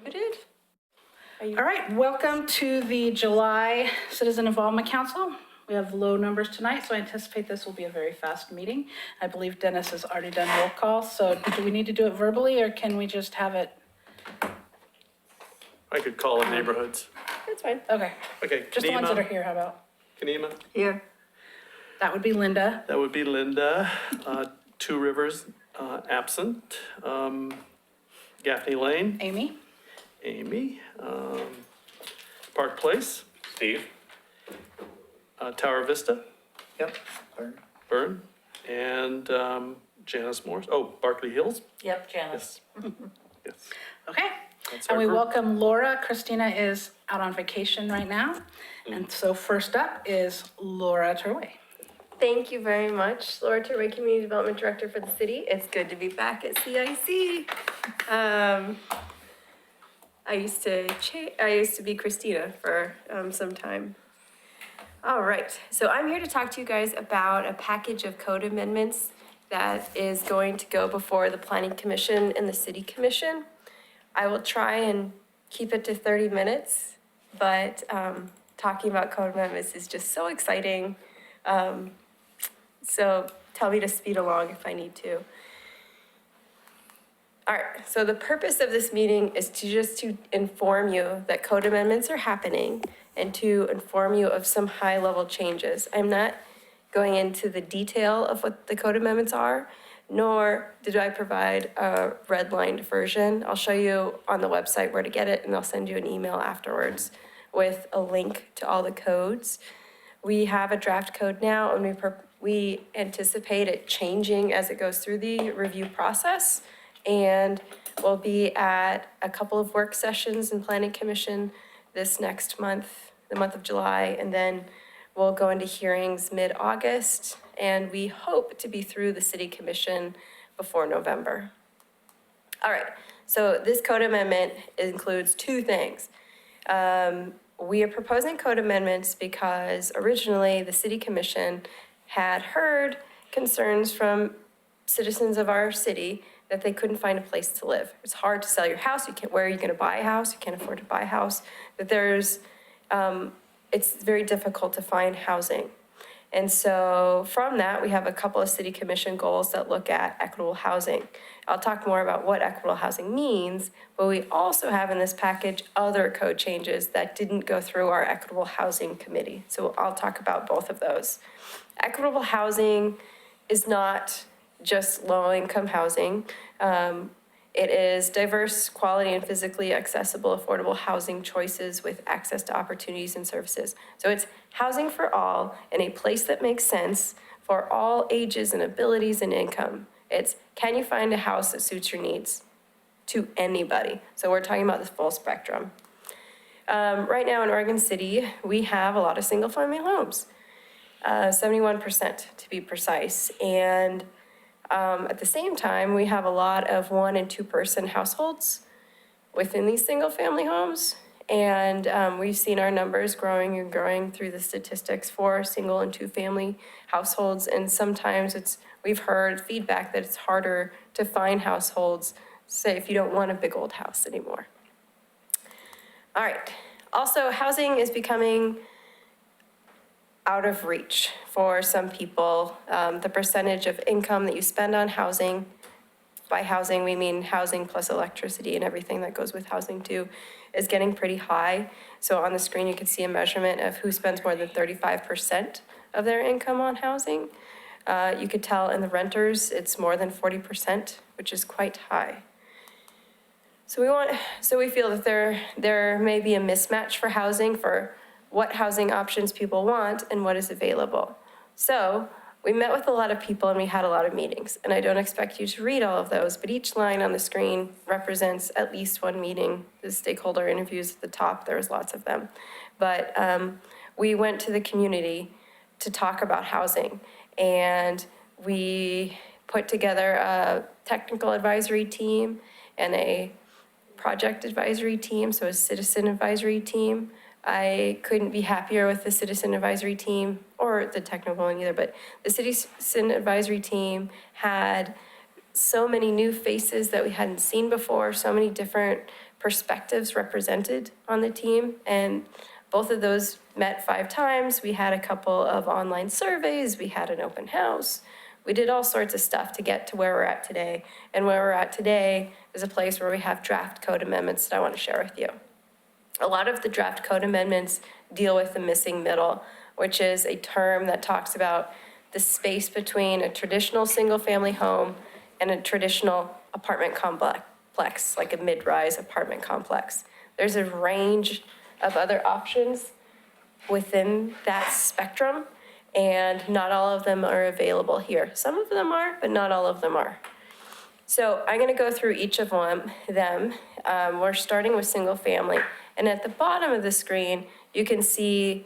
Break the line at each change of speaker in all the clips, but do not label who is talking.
Muted?
All right, welcome to the July Citizen Involvement Council. We have low numbers tonight, so I anticipate this will be a very fast meeting. I believe Dennis has already done roll call, so do we need to do it verbally or can we just have it?
I could call it neighborhoods.
That's fine.
Okay,
Okay,
just the ones that are
Kanema,
here, how about?
Kanema,
Here.
That would be Linda.
that would be Linda. Two Rivers, absent. Gaffney Lane,
Amy?
Amy. Park Place,
Steve?
Tower Vista,
Yep.
Byrne, and Janice Morris. Oh, Barkley Hills?
Yep, Janice.
Yes. Yes.
Okay.
That's
And
our
we
group.
welcome Laura. Christina is out on vacation right now. And so first up is Laura Turway.
Thank you very much. Laura Turway, Community Development Director for the city. It's good to be back at CIC. I used to be Christina for some time. All right, so I'm here to talk to you guys about a package of code amendments that is going to go before the Planning Commission and the City Commission. I will try and keep it to 30 minutes, but talking about code amendments is just so exciting. So tell me to speed along if I need to. All right, so the purpose of this meeting is to inform you that code amendments are happening and to inform you of some high-level changes. I'm not going into the detail of what the code amendments are, nor did I provide a redlined version. I'll show you on the website where to get it, and I'll send you an email afterwards with a link to all the codes. We have a draft code now, and we anticipate it changing as it goes through the review process. And we'll be at a couple of work sessions in Planning Commission this next month, the month of July, and then we'll go into hearings mid-August, and we hope to be through the City Commission before November. All right, so this code amendment includes two things. We are proposing code amendments because originally the City Commission had heard concerns from citizens of our city that they couldn't find a place to live. It's hard to sell your house. Where are you gonna buy a house? You can't afford to buy a house. That it's very difficult to find housing. And so from that, we have a couple of City Commission goals that look at equitable housing. I'll talk more about what equitable housing means, but we also have in this package other code changes that didn't go through our Equitable Housing Committee. So I'll talk about both of those. Equitable housing is not just low-income housing. It is diverse, quality, and physically accessible, affordable housing choices with access to opportunities and services. So it's housing for all in a place that makes sense for all ages and abilities and income. It's, can you find a house that suits your needs? To anybody. So we're talking about the full spectrum. Right now in Oregon City, we have a lot of single-family homes, 71% to be precise. And at the same time, we have a lot of 1- and 2-person households within these single-family homes. And we've seen our numbers growing and growing through the statistics for single and 2-family households. And sometimes we've heard feedback that it's harder to find households, say if you don't want a big old house anymore. All right, also housing is becoming out of reach for some people. The percentage of income that you spend on housing, by housing we mean housing plus electricity and everything that goes with housing too, is getting pretty high. So on the screen you can see a measurement of who spends more than 35% of their income on housing. You could tell in the renters it's more than 40%, which is quite high. So we feel that there may be a mismatch for housing, for what housing options people want and what is available. So we met with a lot of people and we had a lot of meetings, and I don't expect you to read all of those, but each line on the screen represents at least one meeting. The stakeholder interviews at the top, there was lots of them. But we went to the community to talk about housing, and we put together a technical advisory team and a project advisory team, so a citizen advisory team. I couldn't be happier with the citizen advisory team, or the technical one either, but the citizen advisory team had so many new faces that we hadn't seen before, so many different perspectives represented on the team, and both of those met 5 times. We had a couple of online surveys, we had an open house. We did all sorts of stuff to get to where we're at today. And where we're at today is a place where we have draft code amendments that I want to share with you. A lot of the draft code amendments deal with the missing middle, which is a term that talks about the space between a traditional single-family home and a traditional apartment complex, like a mid-rise apartment complex. There's a range of other options within that spectrum, and not all of them are available here. Some of them are, but not all of them are. So I'm gonna go through each of them. We're starting with single family. And at the bottom of the screen, you can see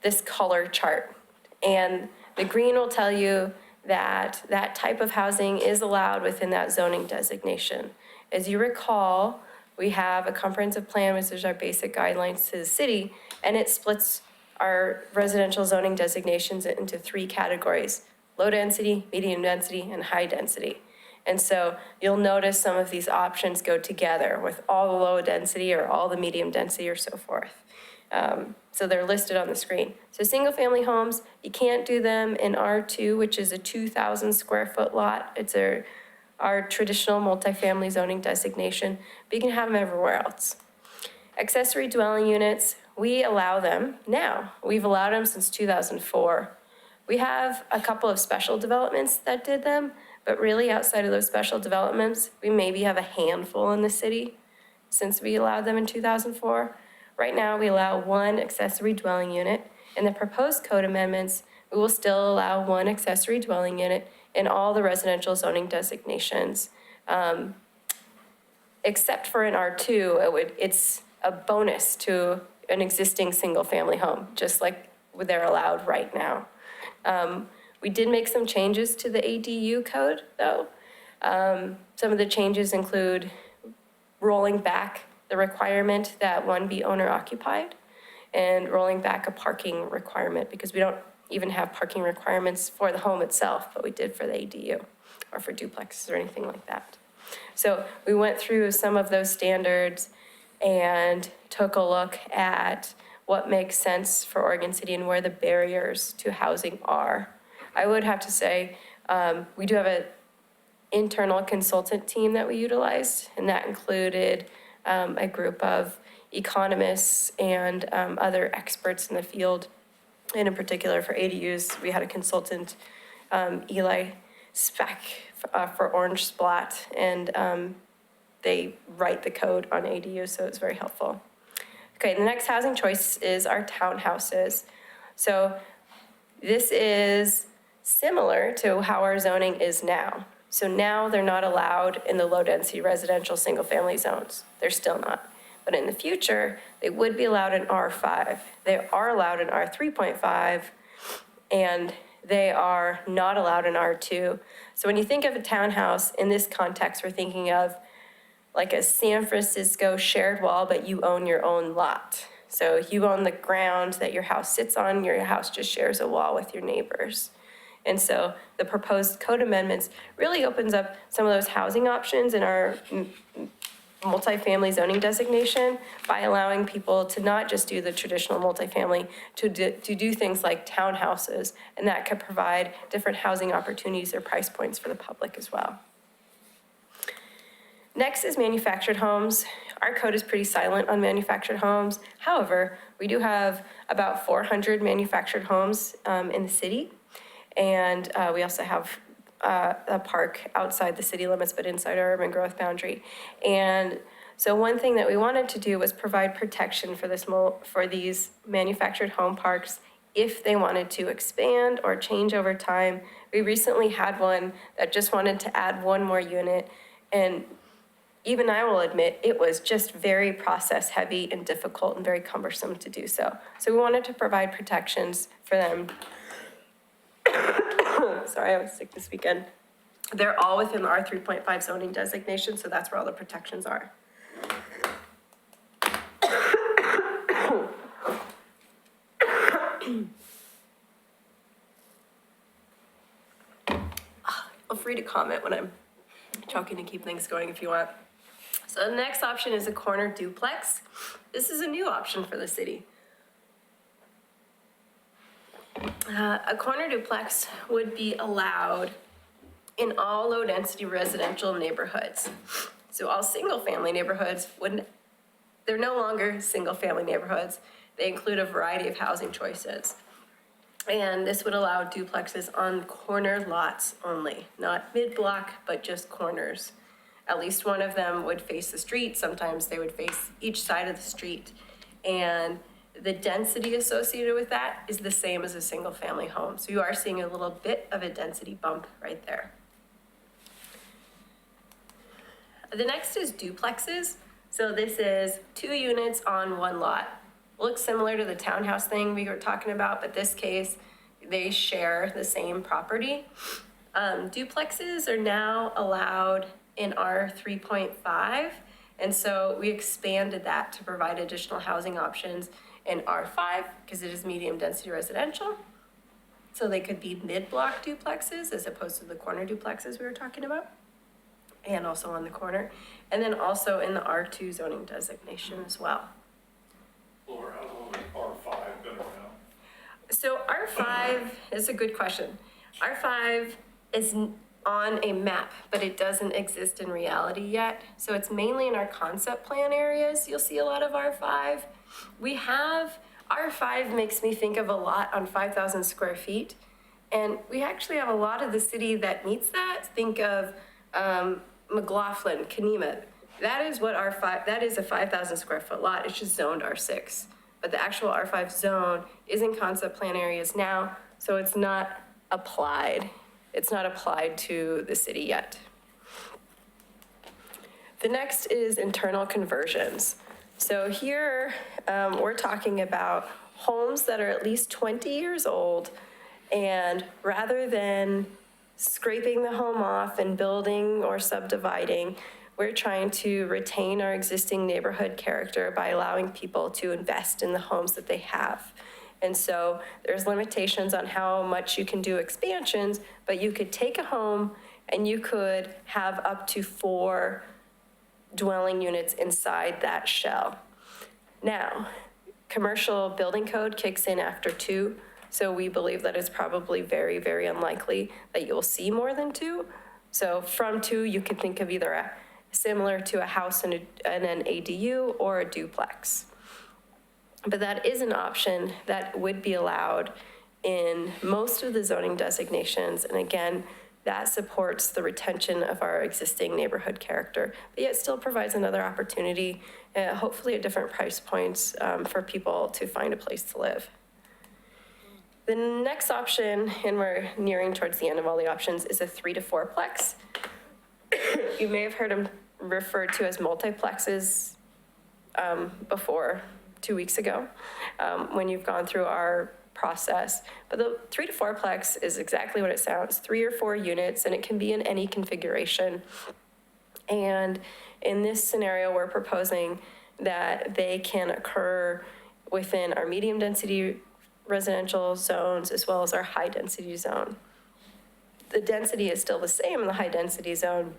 this color chart. And the green will tell you that that type of housing is allowed within that zoning designation. As you recall, we have a comprehensive plan, which is our basic guidelines to the city, and it splits our residential zoning designations into 3 categories: low density, medium density, and high density. And so you'll notice some of these options go together with all the low density or all the medium density or so forth. So they're listed on the screen. So single family homes, you can't do them in R2, which is a 2,000 square foot lot. It's our traditional multifamily zoning designation, but you can have them everywhere else. Accessory dwelling units, we allow them now. We've allowed them since 2004. We have a couple of special developments that did them, but really outside of those special developments, we maybe have a handful in the city since we allowed them in 2004. Right now, we allow 1 accessory dwelling unit. In the proposed code amendments, we will still allow 1 accessory dwelling unit in all the residential zoning designations. Except for in R2, it's a bonus to an existing single-family home, just like they're allowed right now. We did make some changes to the ADU code, though. Some of the changes include rolling back the requirement that one be owner-occupied and rolling back a parking requirement, because we don't even have parking requirements for the home itself, but we did for the ADU or for duplexes or anything like that. So we went through some of those standards and took a look at what makes sense for Oregon City and where the barriers to housing are. I would have to say, we do have an internal consultant team that we utilized, and that included a group of economists and other experts in the field. And in particular for ADUs, we had a consultant, Eli Speck, for Orange Splat, and they write the code on ADUs, so it's very helpful. Okay, the next housing choice is our townhouses. So this is similar to how our zoning is now. So now they're not allowed in the low-density residential single-family zones. They're still not. But in the future, they would be allowed in R5. They are allowed in R3.5, and they are not allowed in R2. So when you think of a townhouse, in this context, we're thinking of like a San Francisco shared wall, but you own your own lot. So you own the ground that your house sits on, your house just shares a wall with your neighbors. And so the proposed code amendments really opens up some of those housing options in our multifamily zoning designation by allowing people to not just do the traditional multifamily, to do things like townhouses, and that could provide different housing opportunities or price points for the public as well. Next is manufactured homes. Our code is pretty silent on manufactured homes. However, we do have about 400 manufactured homes in the city. And we also have a park outside the city limits, but inside our urban growth boundary. And so one thing that we wanted to do was provide protection for these manufactured home parks if they wanted to expand or change over time. We recently had one that just wanted to add 1 more unit, and even I will admit, it was just very process heavy and difficult and very cumbersome to do so. So we wanted to provide protections for them. Sorry, I was sick this weekend. They're all within the R3.5 zoning designation, so that's where all the protections are. Feel free to comment when I'm choking to keep things going if you want. So the next option is a corner duplex. This is a new option for the city. A corner duplex would be allowed in all low-density residential neighborhoods. So all single-family neighborhoods they're no longer single-family neighborhoods. They include a variety of housing choices. And this would allow duplexes on corner lots only, not mid-block, but just corners. At least one of them would face the street. Sometimes they would face each side of the street. And the density associated with that is the same as a single-family home. So you are seeing a little bit of a density bump right there. The next is duplexes. So this is 2 units on 1 lot. Looks similar to the townhouse thing we were talking about, but this case, they share the same property. Duplexes are now allowed in R 3.5, and so we expanded that to provide additional housing options in R5, because it is medium density residential. So they could be mid-block duplexes as opposed to the corner duplexes we were talking about, and also on the corner, and then also in the R2 zoning designation as well.
Laura, how long has R5 been around?
So R5 is a good question. R5 is on a map, but it doesn't exist in reality yet. So it's mainly in our concept plan areas. You'll see a lot of R5. R5 makes me think of a lot on 5,000 square feet. And we actually have a lot of the city that meets that. Think of McLaughlin, Kenema. That is what R5, that is a 5,000 square foot lot. It's just zoned R6. But the actual R5 zone is in concept plan areas now, so it's not applied. It's not applied to the city yet. The next is internal conversions. So here, we're talking about homes that are at least 20 years old, and rather than scraping the home off and building or subdividing, we're trying to retain our existing neighborhood character by allowing people to invest in the homes that they have. And so there's limitations on how much you can do expansions, but you could take a home and you could have up to 4 dwelling units inside that shell. Now, commercial building code kicks in after 2, so we believe that it's probably very, very unlikely that you'll see more than 2. So from 2, you could think of either similar to a house and an ADU or a duplex. But that is an option that would be allowed in most of the zoning designations. And again, that supports the retention of our existing neighborhood character, but yet still provides another opportunity, hopefully at different price points, for people to find a place to live. The next option, and we're nearing towards the end of all the options, is a 3 to 4 plex. You may have heard them referred to as multiplexes before 2 weeks ago, when you've gone through our process. But the 3 to 4 plex is exactly what it sounds, 3 or 4 units, and it can be in any configuration. And in this scenario, we're proposing that they can occur within our medium density residential zones as well as our high density zone. The density is still the same in the high density zone,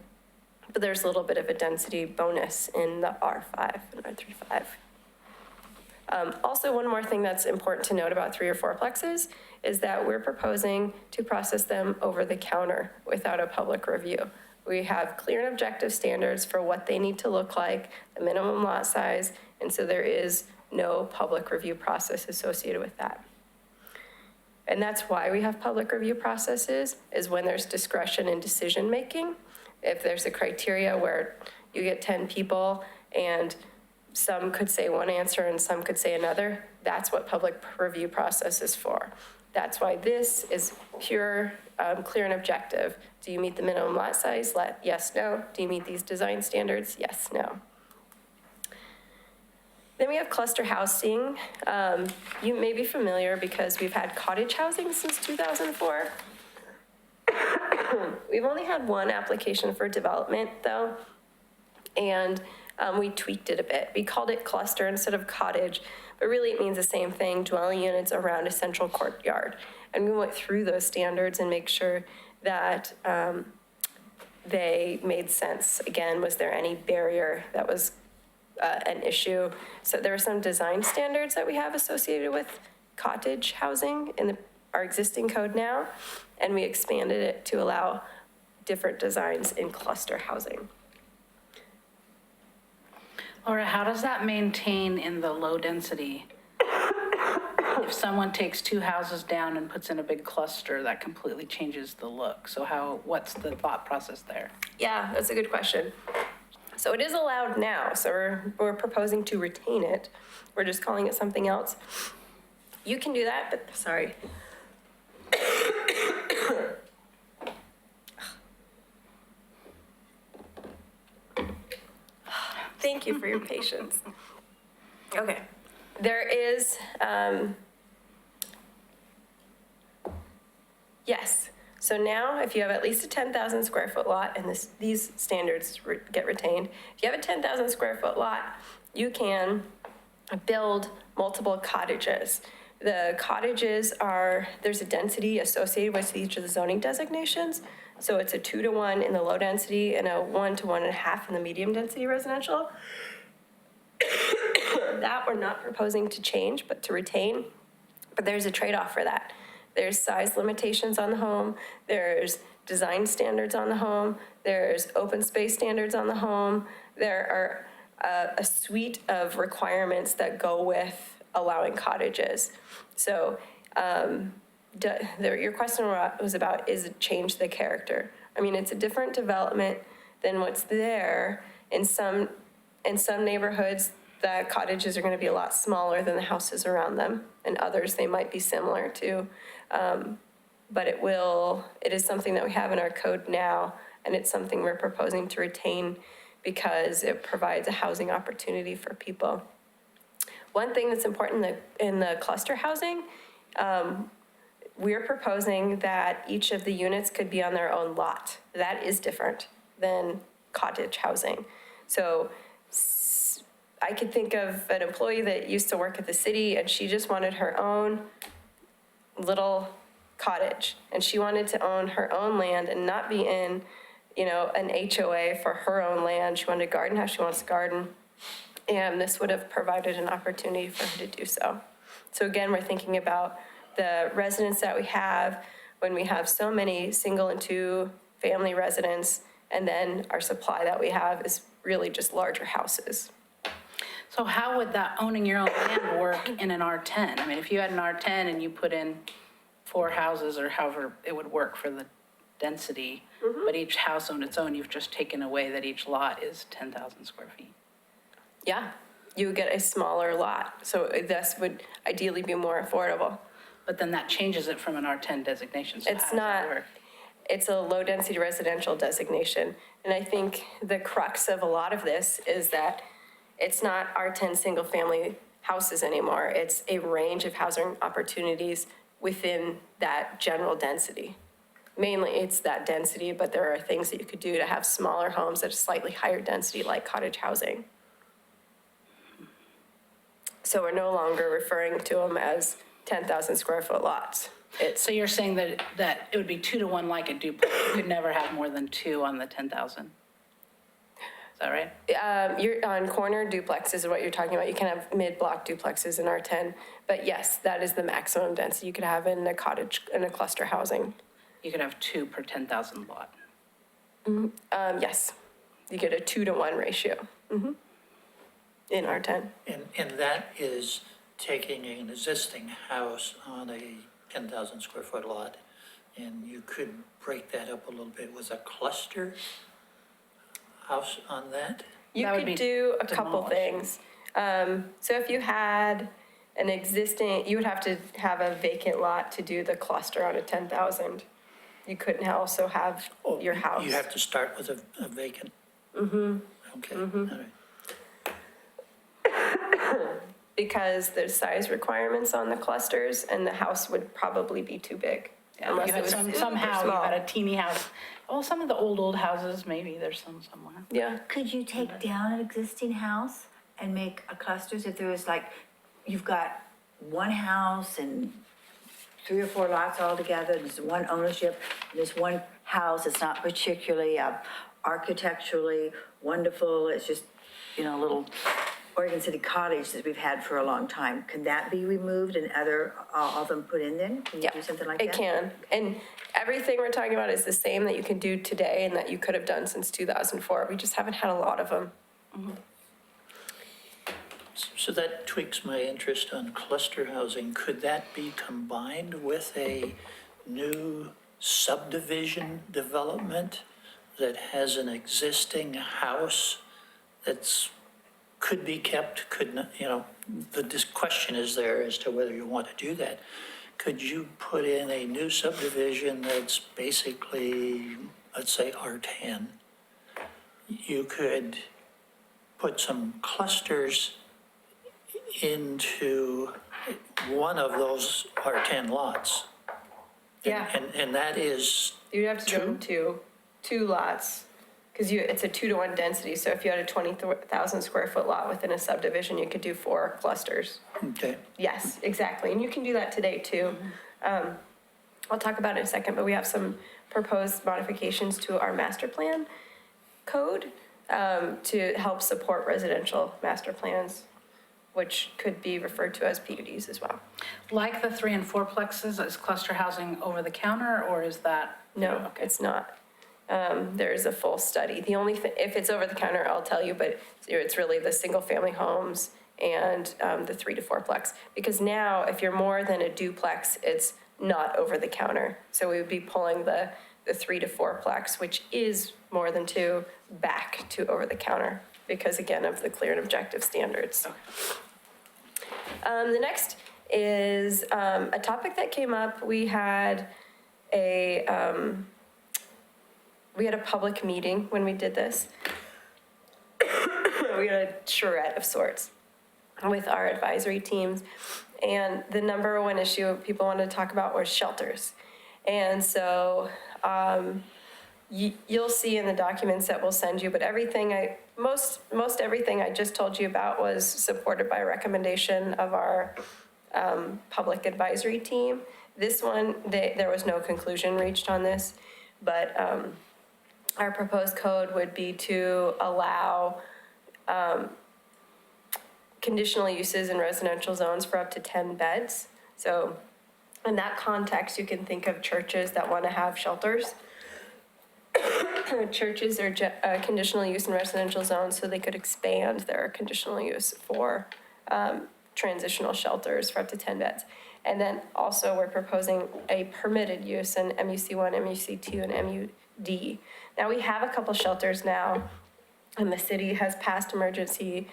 but there's a little bit of a density bonus in the R5 and R35. Also, one more thing that's important to note about 3 or 4 plexes is that we're proposing to process them over the counter without a public review. We have clear and objective standards for what they need to look like, the minimum lot size, and so there is no public review process associated with that. And that's why we have public review processes, is when there's discretion in decision-making. If there's a criteria where you get 10 people and some could say one answer and some could say another, that's what public review process is for. That's why this is pure, clear and objective. Do you meet the minimum lot size? Yes, no. Do you meet these design standards? Yes, no. Then we have cluster housing. You may be familiar because we've had cottage housing since 2004. We've only had 1 application for development though, and we tweaked it a bit. We called it cluster instead of cottage, but really it means the same thing, dwelling units around a central courtyard. And we went through those standards and make sure that they made sense. Again, was there any barrier that was an issue? So there are some design standards that we have associated with cottage housing in our existing code now, and we expanded it to allow different designs in cluster housing.
Laura, how does that maintain in the low density? If someone takes two houses down and puts in a big cluster, that completely changes the look. So what's the thought process there?
Yeah, that's a good question. So it is allowed now, so we're proposing to retain it. We're just calling it something else. You can do that, but, sorry. Thank you for your patience. Okay, there is, yes. So now, if you have at least a 10,000 square foot lot, and these standards get retained, if you have a 10,000 square foot lot, you can build multiple cottages. The cottages there's a density associated with each of the zoning designations. So it's a 2-to-1 in the low density and a 1 to 1.5 in the medium density residential. That we're not proposing to change, but to retain. But there's a trade-off for that. There's size limitations on the home, there's design standards on the home, there's open space standards on the home. There are a suite of requirements that go with allowing cottages. So your question was about, is it change the character? I mean, it's a different development than what's there. In some neighborhoods, the cottages are going to be a lot smaller than the houses around them. And others, they might be similar to. But it is something that we have in our code now, and it's something we're proposing to retain because it provides a housing opportunity for people. One thing that's important in the cluster housing, we're proposing that each of the units could be on their own lot. That is different than cottage housing. So I could think of an employee that used to work at the city, and she just wanted her own little cottage, and she wanted to own her own land and not be in, an HOA for her own land. She wanted a garden house, she wants a garden, and this would have provided an opportunity for her to do so. So again, we're thinking about the residents that we have when we have so many single and two family residents, and then our supply that we have is really just larger houses.
So how would that owning your own land work in an R10? I mean, if you had an R10 and you put in 4 houses or however it would work for the density, but each house on its own, you've just taken away that each lot is 10,000 square feet.
Yeah, you would get a smaller lot, so this would ideally be more affordable.
But then that changes it from an R10 designation, so how
It's
does that
not,
work?
it's a low-density residential designation. And I think the crux of a lot of this is that it's not R10 single-family houses anymore. It's a range of housing opportunities within that general density. Mainly, it's that density, but there are things that you could do to have smaller homes at a slightly higher density, like cottage housing. So we're no longer referring to them as 10,000 square foot lots.
So you're saying that it would be 2-to-1 like a duplex? You could never have more than 2 on the 10,000? Is that right?
You're on corner duplexes is what you're talking about. You can have mid-block duplexes in R10, but yes, that is the maximum density you could have in a cottage, in a cluster housing.
You could have 2 per 10,000 lot.
Yes, you get a 2-to-1 ratio in R10.
And that is taking an existing house on a 10,000 square foot lot, and you could break that up a little bit with a cluster house on that?
You
That would
could
be
do a couple
demolished.
things. So if you had an existing, you would have to have a vacant lot to do the cluster on a 10,000. You couldn't also have your house.
You have to start with a vacant? Mm-hmm. Okay, all right.
Because there's size requirements on the clusters, and the house would probably be too big. Unless
You
it
had
was super
somehow you
small.
had a teeny house. Well, some of the old houses, maybe there's some somewhere.
Yeah,
Could you take down an existing house and make a clusters if there was like, you've got one house and 3 or 4 lots all together, there's one ownership, there's one house, it's not particularly architecturally wonderful, it's just, you know, a little Oregon City cottage that we've had for a long time. Can that be removed and all of them put in then? Can you
Yeah,
do something like that?
it can. And everything we're talking about is the same that you can do today and that you could have done since 2004. We just haven't had a lot of them.
So that tweaks my interest on cluster housing. Could that be combined with a new subdivision development that has an existing house that's, could be kept, could not, you know, this question is there as to whether you want to do that. Could you put in a new subdivision that's basically, let's say R10? You could put some clusters into one of those R10 lots.
Yeah.
And that is,
You'd have to do them two lots, because it's a 2-to-1 density. So if you had a 20,000 square foot lot within a subdivision, you could do 4 clusters.
okay,
Yes, exactly. And you can do that today too. I'll talk about it in a second, but we have some proposed modifications to our master plan code to help support residential master plans, which could be referred to as PUDs as well.
Like the 3 and 4 plexes, is cluster housing over the counter, or is that?
No, it's not. There's a full study. The only thing, if it's over the counter, I'll tell you, but it's really the single family homes and the 3 to 4 plex. Because now, if you're more than a duplex, it's not over the counter. So we would be pulling the 3 to 4 plex, which is more than 2, back to over the counter because, again, of the clear and objective standards. The next is a topic that came up. We had a public meeting when we did this. We had a charrette of sorts with our advisory teams. And the number one issue people wanted to talk about was shelters. And so you'll see in the documents that we'll send you, but most everything I just told you about was supported by a recommendation of our public advisory team. This one, there was no conclusion reached on this, but our proposed code would be to allow conditional uses in residential zones for up to 10 beds. So in that context, you can think of churches that want to have shelters. Churches are conditional use in residential zones, so they could expand their conditional use for transitional shelters for up to 10 beds. And then also we're proposing a permitted use in MUC1, MUC2, and MUD. Now we have a couple shelters now, and the city has passed emergency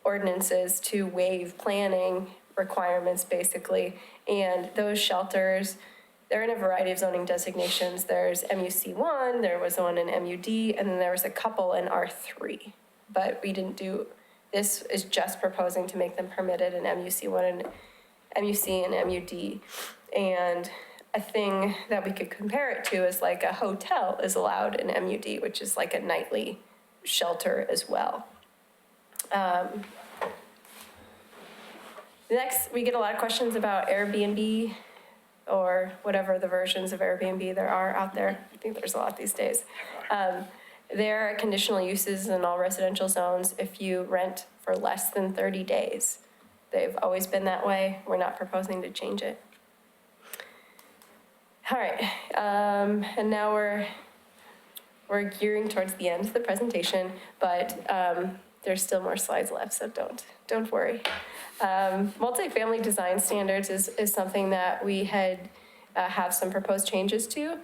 ordinances to waive planning requirements, basically. And those shelters, they're in a variety of zoning designations. There's MUC1, there was one in MUD, and then there was a couple in R3. But we didn't do, this is just proposing to make them permitted in MUC1 and MUC and MUD. And a thing that we could compare it to is like a hotel is allowed in MUD, which is like a nightly shelter as well. Next, we get a lot of questions about Airbnb or whatever the versions of Airbnb there are out there. I think there's a lot these days. There are conditional uses in all residential zones if you rent for less than 30 days. They've always been that way. We're not proposing to change it. All right, and now we're gearing towards the end of the presentation, but there's still more slides left, so don't worry. Multifamily design standards is something that we had have some proposed changes to.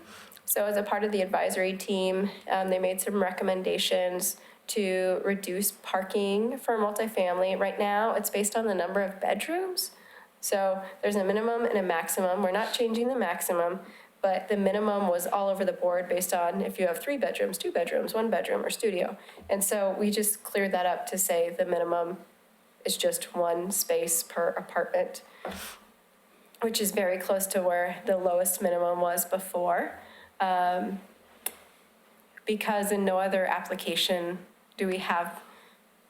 So as a part of the advisory team, they made some recommendations to reduce parking for multifamily. Right now, it's based on the number of bedrooms. So there's a minimum and a maximum. We're not changing the maximum, but the minimum was all over the board based on if you have 3 bedrooms, 2 bedrooms, 1 bedroom, or studio. And so we just cleared that up to say the minimum is just 1 space per apartment, which is very close to where the lowest minimum was before. Because in no other application do we have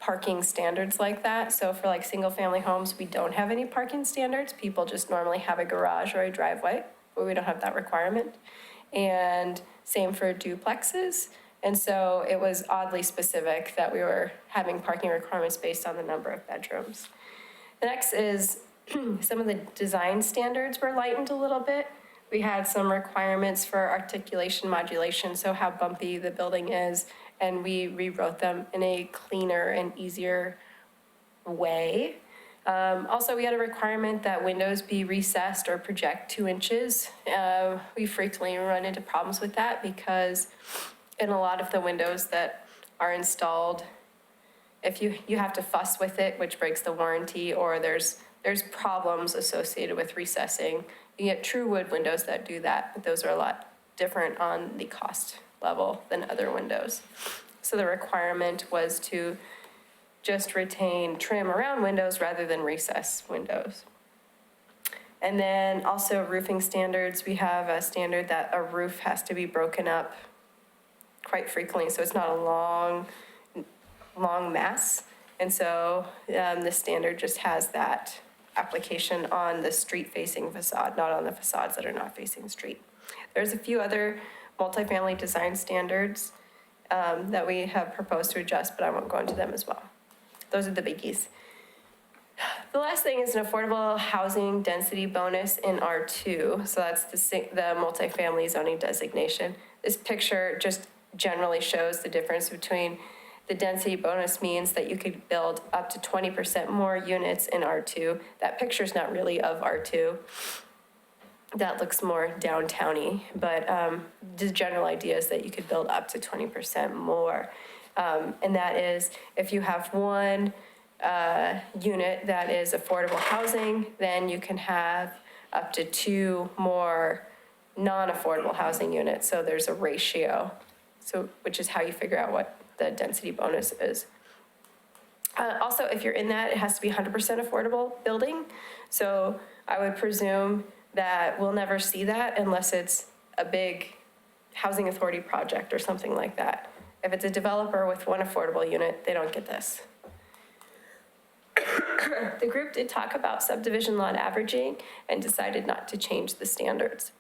parking standards like that. So for like single-family homes, we don't have any parking standards. People just normally have a garage or a driveway, but we don't have that requirement. And same for duplexes. And so it was oddly specific that we were having parking requirements based on the number of bedrooms. The next is some of the design standards were lightened a little bit. We had some requirements for articulation modulation, so how bumpy the building is, and we rewrote them in a cleaner and easier way. Also, we had a requirement that windows be recessed or project 2 inches. We frequently run into problems with that because in a lot of the windows that are installed, if you have to fuss with it, which breaks the warranty, or there's problems associated with recessing. You get true wood windows that do that, but those are a lot different on the cost level than other windows. So the requirement was to just retain trim around windows rather than recess windows. And then also roofing standards, we have a standard that a roof has to be broken up quite frequently, so it's not a long mass. And so the standard just has that application on the street-facing facade, not on the facades that are not facing the street. There's a few other multifamily design standards that we have proposed to adjust, but I won't go into them as well. Those are the biggies. The last thing is an affordable housing density bonus in R2. So that's the multifamily zoning designation. This picture just generally shows the difference between the density bonus means that you could build up to 20% more units in R2. That picture's not really of R2. That looks more downtowny, but the general idea is that you could build up to 20% more. And that is if you have one unit that is affordable housing, then you can have up to 2 more non-affordable housing units. So there's a ratio, so which is how you figure out what the density bonus is. Also, if you're in that, it has to be 100% affordable building. So I would presume that we'll never see that unless it's a big housing authority project or something like that. If it's a developer with 1 affordable unit, they don't get this. The group did talk about subdivision lot averaging and decided not to change the standards.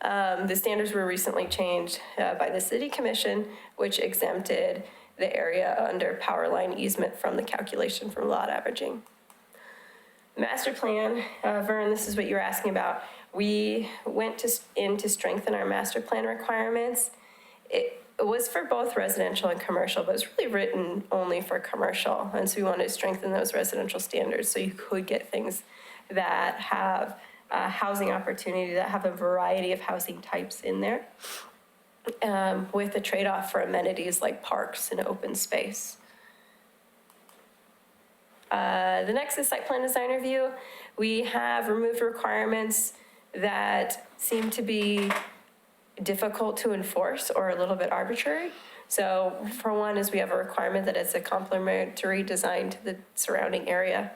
The standards were recently changed by the city commission, which exempted the area under power line easement from the calculation for lot averaging. Master plan, Vern, this is what you were asking about. We went in to strengthen our master plan requirements. It was for both residential and commercial, but it's really written only for commercial. And so we wanted to strengthen those residential standards so you could get things that have housing opportunity, that have a variety of housing types in there, with a trade-off for amenities like parks and open space. The next is site plan design review. We have removed requirements that seem to be difficult to enforce or a little bit arbitrary. So for one is we have a requirement that it's a complementary design to the surrounding area.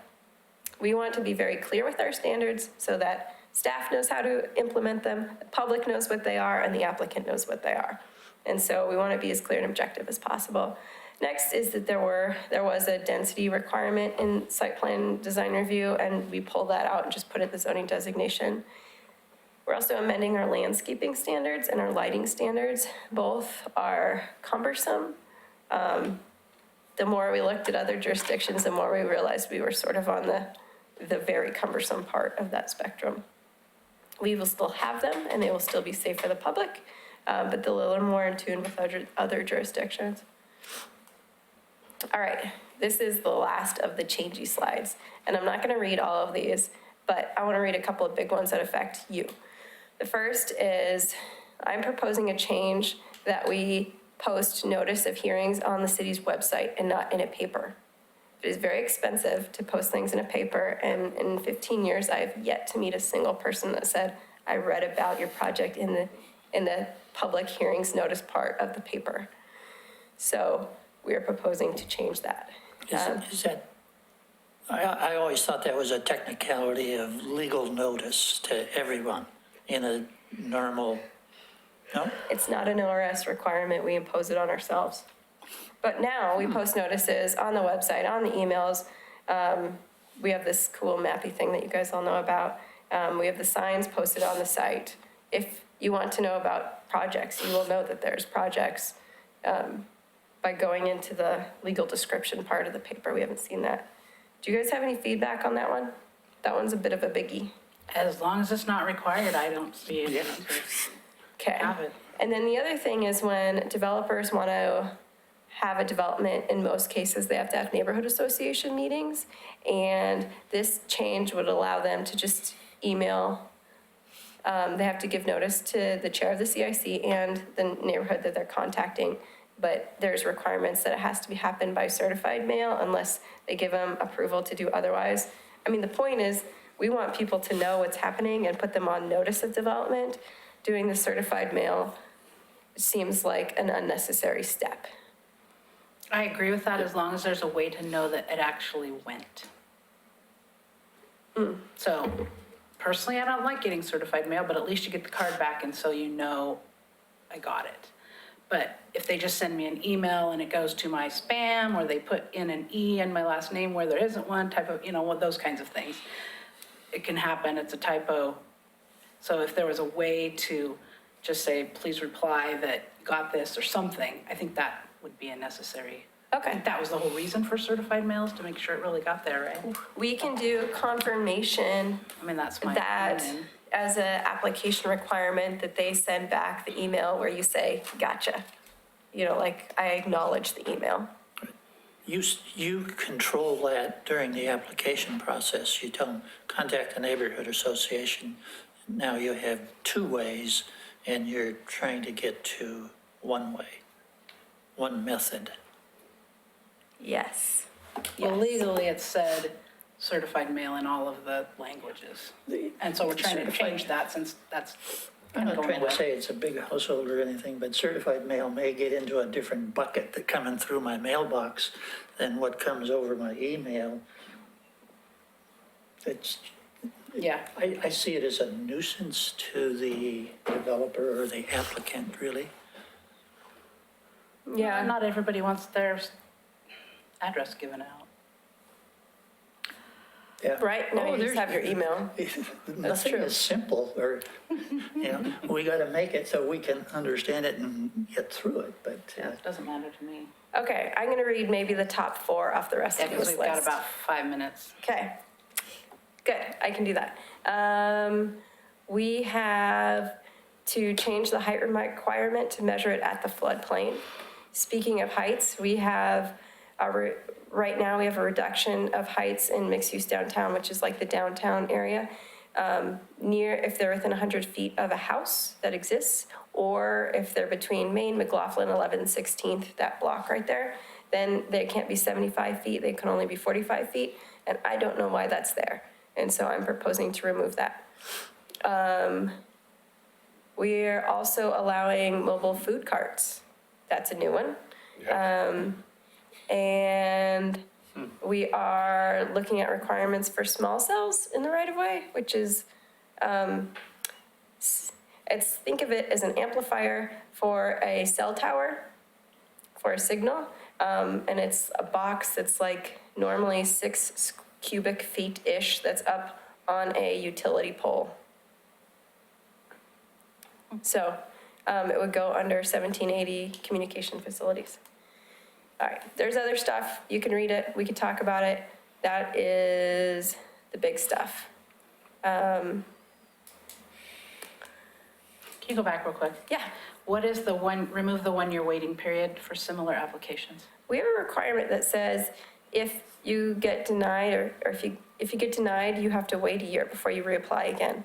We want to be very clear with our standards so that staff knows how to implement them, the public knows what they are, and the applicant knows what they are. And so we want to be as clear and objective as possible. Next is that there was a density requirement in site plan design review, and we pulled that out and just put it in the zoning designation. We're also amending our landscaping standards and our lighting standards. Both are cumbersome. The more we looked at other jurisdictions, the more we realized we were sort of on the very cumbersome part of that spectrum. We will still have them, and they will still be safe for the public, but they're a little more in tune with other jurisdictions. All right, this is the last of the changey slides, and I'm not going to read all of these, but I want to read a couple of big ones that affect you. The first is I'm proposing a change that we post notice of hearings on the city's website and not in a paper. It is very expensive to post things in a paper, and in 15 years, I've yet to meet a single person that said, I read about your project in the public hearings notice part of the paper. So we are proposing to change that.
Is that, I always thought that was a technicality of legal notice to everyone in a normal, no?
It's not an ORS requirement, we impose it on ourselves. But now we post notices on the website, on the emails. We have this cool mappy thing that you guys all know about. We have the signs posted on the site. If you want to know about projects, you will know that there's projects by going into the legal description part of the paper. We haven't seen that. Do you guys have any feedback on that one? That one's a bit of a biggie.
As long as it's not required, I don't see it.
Okay.
Have it.
And then the other thing is when developers want to have a development, in most cases, they have to have neighborhood association meetings. And this change would allow them to just email. They have to give notice to the chair of the CIC and the neighborhood that they're contacting. But there's requirements that it has to be happened by certified mail unless they give them approval to do otherwise. I mean, the point is, we want people to know what's happening and put them on notice of development. Doing the certified mail seems like an unnecessary step.
I agree with that as long as there's a way to know that it actually went. So personally, I don't like getting certified mail, but at least you get the card back and so you know I got it. But if they just send me an email and it goes to my spam, or they put in an E in my last name where there isn't one, type of, those kinds of things, it can happen, it's a typo. So if there was a way to just say, please reply that you got this or something, I think that would be a necessary. I
Okay.
think that was the whole reason for certified mails, to make sure it really got there, right?
We can do confirmation
I mean, that's my
that
opinion.
as an application requirement that they send back the email where you say, gotcha. Like I acknowledge the email.
You control that during the application process. You tell them, contact the neighborhood association. Now you have two ways, and you're trying to get to one way, one method.
Yes.
Well, legally, it said certified mail in all of the languages. And so we're trying to change that since that's
I'm
kind of
not
going
trying to
away.
say it's a big household or anything, but certified mail may get into a different bucket that coming through my mailbox than what comes over my email.
Yeah,
I see it as a nuisance to the developer or the applicant, really.
Yeah.
not everybody wants their address given out.
Yeah.
Right, now you just have your email.
Nothing
true.
is simple, or, we got to make it so we can understand it and get through it, but
Yeah, it doesn't matter to me.
Okay, I'm gonna read maybe the top 4 off the rest
Yeah,
of
because
this
we've got
list.
about 5 minutes.
Okay, good, I can do that. We have to change the height requirement to measure it at the floodplain. Speaking of heights, we have, right now, we have a reduction of heights in mixed-use downtown, which is like the downtown area, if they're within 100 feet of a house that exists, or if they're between Main, McLaughlin, 11th, 16th, that block right there, then they can't be 75 feet, they can only be 45 feet, and I don't know why that's there. And so I'm proposing to remove that. We're also allowing mobile food carts. That's a new one. And we are looking at requirements for small cells in the right-of-way, which is, think of it as an amplifier for a cell tower, for a signal. And it's a box that's like normally 6 cubic feet-ish that's up on a utility pole. So it would go under 1780 communication facilities. All right, there's other stuff. You can read it. We could talk about it. That is the big stuff.
Can you go back real quick?
Yeah,
What is remove the 1-year waiting period for similar applications?
we have a requirement that says if you get denied or if you get denied, you have to wait a year before you reapply again.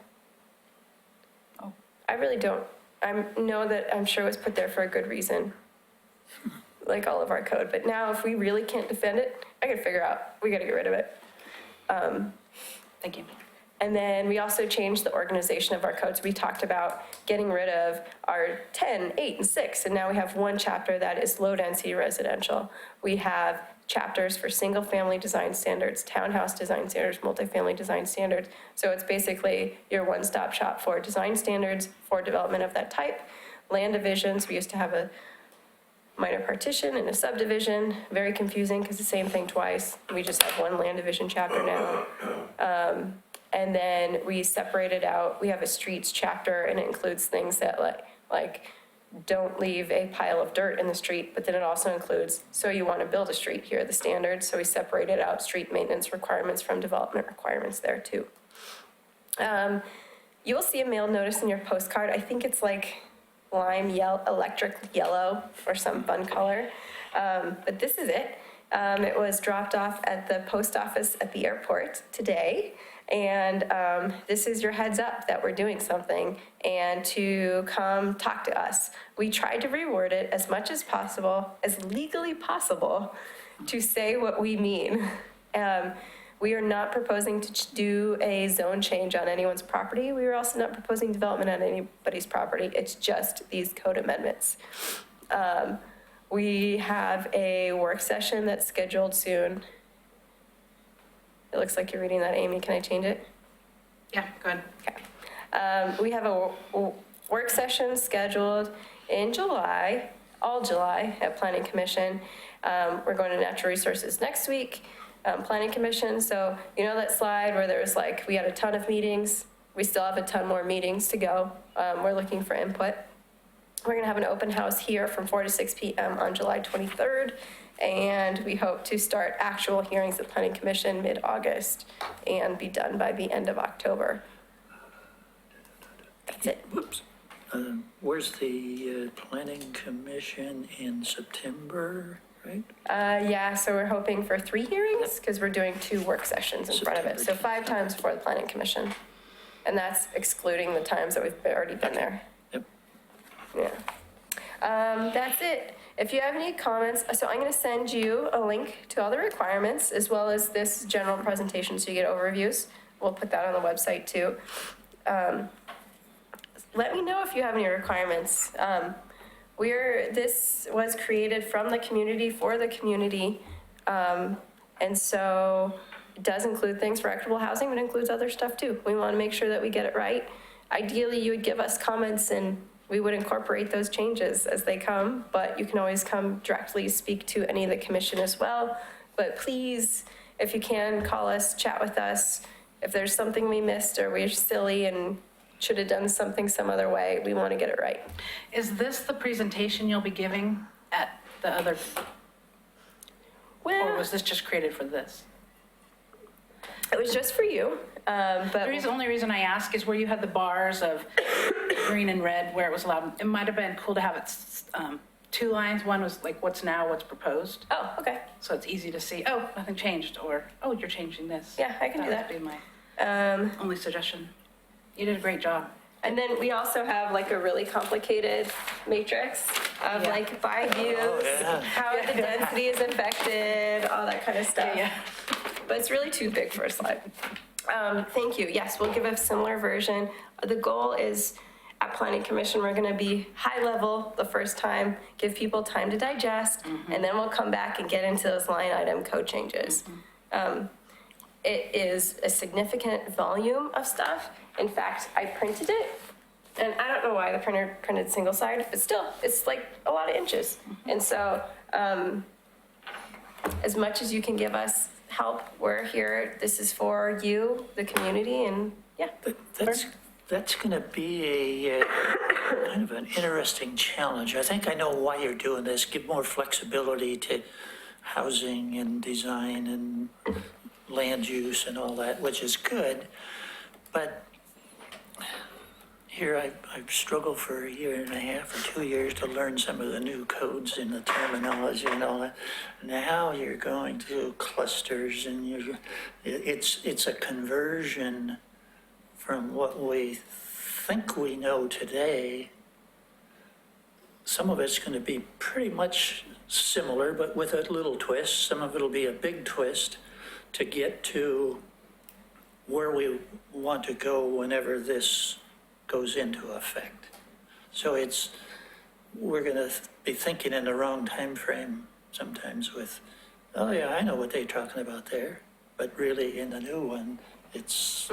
Oh.
I really don't. I know that I'm sure it was put there for a good reason, like all of our code. But now if we really can't defend it, I gotta figure out, we gotta get rid of it.
Thank you.
And then we also changed the organization of our codes. We talked about getting rid of our 10, 8, and 6, and now we have one chapter that is low-density residential. We have chapters for single-family design standards, townhouse design standards, multifamily design standards. So it's basically your one-stop shop for design standards for development of that type. Land divisions, we used to have a minor partition and a subdivision. Very confusing because the same thing twice. We just have one land division chapter now. And then we separated out, we have a streets chapter, and it includes things that like don't leave a pile of dirt in the street, but then it also includes, so you want to build a street, here are the standards. So we separated out street maintenance requirements from development requirements there too. You will see a mail notice in your postcard. I think it's like lime yellow, electric yellow, or some fun color. But this is it. It was dropped off at the post office at the airport today. And this is your heads up that we're doing something and to come talk to us. We tried to reword it as much as possible, as legally possible, to say what we mean. We are not proposing to do a zone change on anyone's property. We are also not proposing development on anybody's property. It's just these code amendments. We have a work session that's scheduled soon. It looks like you're reading that, Amy. Can I change it?
Yeah, go ahead.
Okay. We have a work session scheduled in July, all July at Planning Commission. We're going to Natural Resources next week, Planning Commission. So you know that slide where there was like, we had a ton of meetings. We still have a ton more meetings to go. We're looking for input. We're gonna have an open house here from 4 to 6 p.m. on July 23rd. And we hope to start actual hearings at Planning Commission mid-August and be done by the end of October. That's it.
Whoops. Where's the planning commission in September, right?
Yeah, so we're hoping for 3 hearings because we're doing 2 work sessions in front of it. So
September
5 times for the Planning Commission. And that's excluding the times that we've already been there.
Yep.
Yeah. That's it. If you have any comments, so I'm going to send you a link to all the requirements as well as this general presentation so you get overviews. We'll put that on the website too. Let me know if you have any requirements. This was created from the community for the community. And so it does include things for equitable housing, but it includes other stuff too. We want to make sure that we get it right. Ideally, you would give us comments and we would incorporate those changes as they come, but you can always come directly speak to any of the commission as well. But please, if you can, call us, chat with us. If there's something we missed or we're silly and should have done something some other way, we want to get it right.
Is this the presentation you'll be giving at the other, or
Well,
was this just created for this?
it was just for you, but
The only reason I ask is where you had the bars of green and red where it was allowed. It might have been cool to have it 2 lines. One was like what's now, what's proposed.
oh, okay.
So it's easy to see, oh, nothing changed, or, oh, you're changing this.
Yeah, I can do that.
would be my only suggestion. You did a great job.
And then we also have like a really complicated matrix of
Yeah.
like by views,
yeah.
how the density is affected, all that kind of stuff.
Yeah.
But it's really too big for a slide. Thank you. Yes, we'll give a similar version. The goal is at Planning Commission, we're going to be high level the first time, give people time to digest, and then we'll come back and get into those line item code changes. It is a significant volume of stuff. In fact, I printed it, and I don't know why the printer printed single side, but still, it's like a lot of inches. And so, as much as you can give us help, we're here. This is for you, the community, and yeah.
That's going to be a kind of an interesting challenge. I think I know why you're doing this, give more flexibility to housing and design and land use and all that, which is good. But here I've struggled for 1.5 years or 2 years to learn some of the new codes and the terminology and all that. Now you're going to clusters and it's a conversion from what we think we know today. Some of it's going to be pretty much similar, but with a little twist. Some of it'll be a big twist to get to where we want to go whenever this goes into effect. So we're going to be thinking in the wrong time frame sometimes with, oh yeah, I know what they're talking about there. But really in the new one, it's